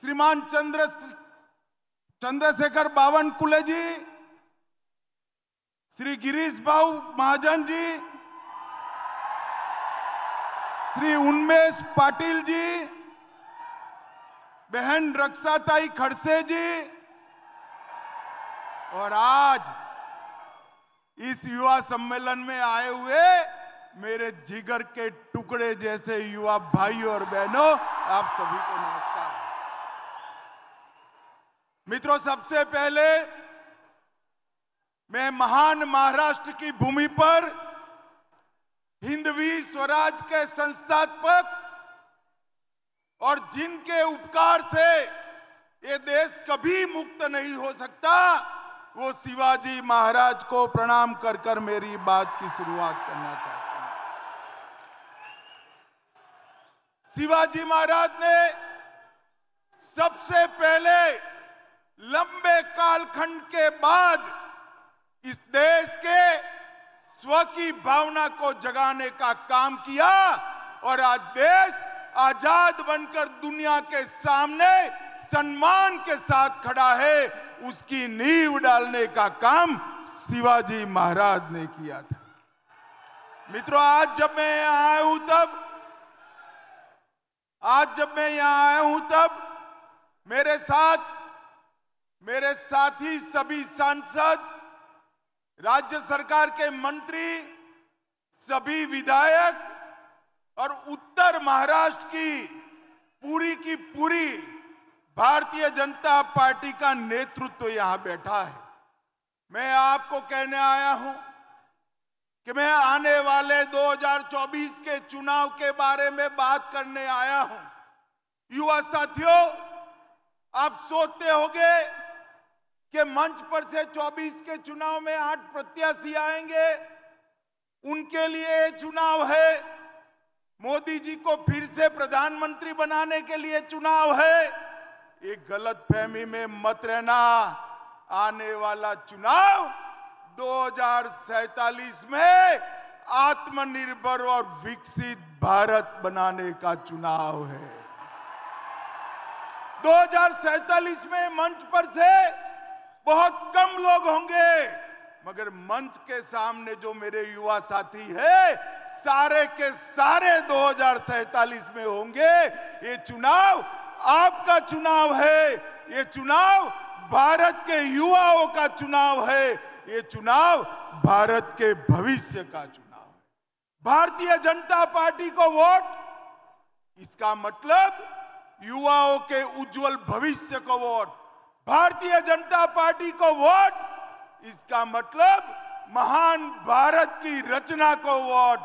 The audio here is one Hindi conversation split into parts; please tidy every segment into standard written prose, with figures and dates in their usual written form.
श्रीमान चंद्रशेखर बावनकुळे जी, श्री गिरीश भाऊ महाजन जी, श्री उन्मेष पाटिल जी, बहन रक्षाताई खड़से जी, और आज इस युवा सम्मेलन में आए हुए मेरे जिगर के टुकड़े जैसे युवा भाइयों और बहनों, आप सभी को नमस्कार। मित्रों, सबसे पहले मैं महान महाराष्ट्र की भूमि पर हिंदवी स्वराज के संस्थापक और जिनके उपकार से ये देश कभी मुक्त नहीं हो सकता, वो शिवाजी महाराज को प्रणाम कर कर मेरी बात की शुरुआत करना चाहता हूं। शिवाजी महाराज ने सबसे पहले लंबे कालखंड के बाद इस देश के स्व की भावना को जगाने का काम किया और आज देश आजाद बनकर दुनिया के सामने सम्मान के साथ खड़ा है। उसकी नींव डालने का काम शिवाजी महाराज ने किया था। मित्रों, आज जब मैं यहां आया हूं तब मेरे साथी सभी सांसद, राज्य सरकार के मंत्री, सभी विधायक और उत्तर महाराष्ट्र की पूरी भारतीय जनता पार्टी का नेतृत्व यहां बैठा है। मैं आपको कहने आया हूं कि मैं आने वाले 2024 के चुनाव के बारे में बात करने आया हूं। युवा साथियों, आप सोचते होंगे कि मंच पर से 24 के चुनाव में 8 प्रत्याशी आएंगे, उनके लिए चुनाव है, मोदी जी को फिर से प्रधानमंत्री बनाने के लिए चुनाव है। एक गलतफहमी में मत रहना। आने वाला चुनाव 2047 में आत्मनिर्भर और विकसित भारत बनाने का चुनाव है। 2047 में मंच पर से बहुत कम लोग होंगे, मगर मंच के सामने जो मेरे युवा साथी हैं, सारे के सारे 2047 में होंगे। ये चुनाव आपका चुनाव है, ये चुनाव भारत के युवाओं का चुनाव है, ये चुनाव भारत के भविष्य का चुनाव है। भारतीय जनता पार्टी को वोट, इसका मतलब युवाओं के उज्जवल भविष्य को वोट। भारतीय जनता पार्टी को वोट, इसका मतलब महान भारत की रचना को वोट।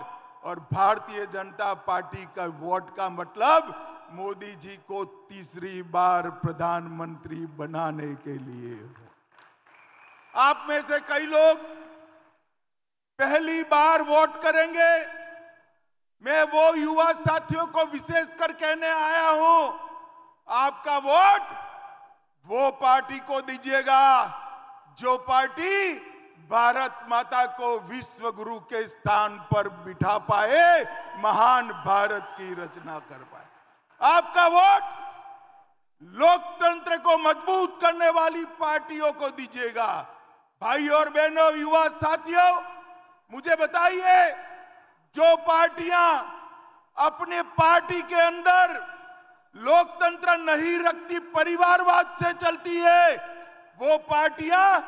और भारतीय जनता पार्टी का वोट का मतलब मोदी जी को तीसरी बार प्रधानमंत्री बनाने के लिए। आप में से कई लोग पहली बार वोट करेंगे। मैं वो युवा साथियों को विशेषकर कहने आया हूं, आपका वोट वो पार्टी को दीजिएगा जो पार्टी भारत माता को विश्व गुरु के स्थान पर बिठा पाए, महान भारत की रचना कर पाए। आपका वोट लोकतंत्र को मजबूत करने वाली पार्टियों को दीजिएगा। भाई और बहनों, युवा साथियों, मुझे बताइए, जो पार्टियां अपने पार्टी के अंदर लोकतंत्र नहीं रखती, परिवारवाद से चलती है, वो पार्टियां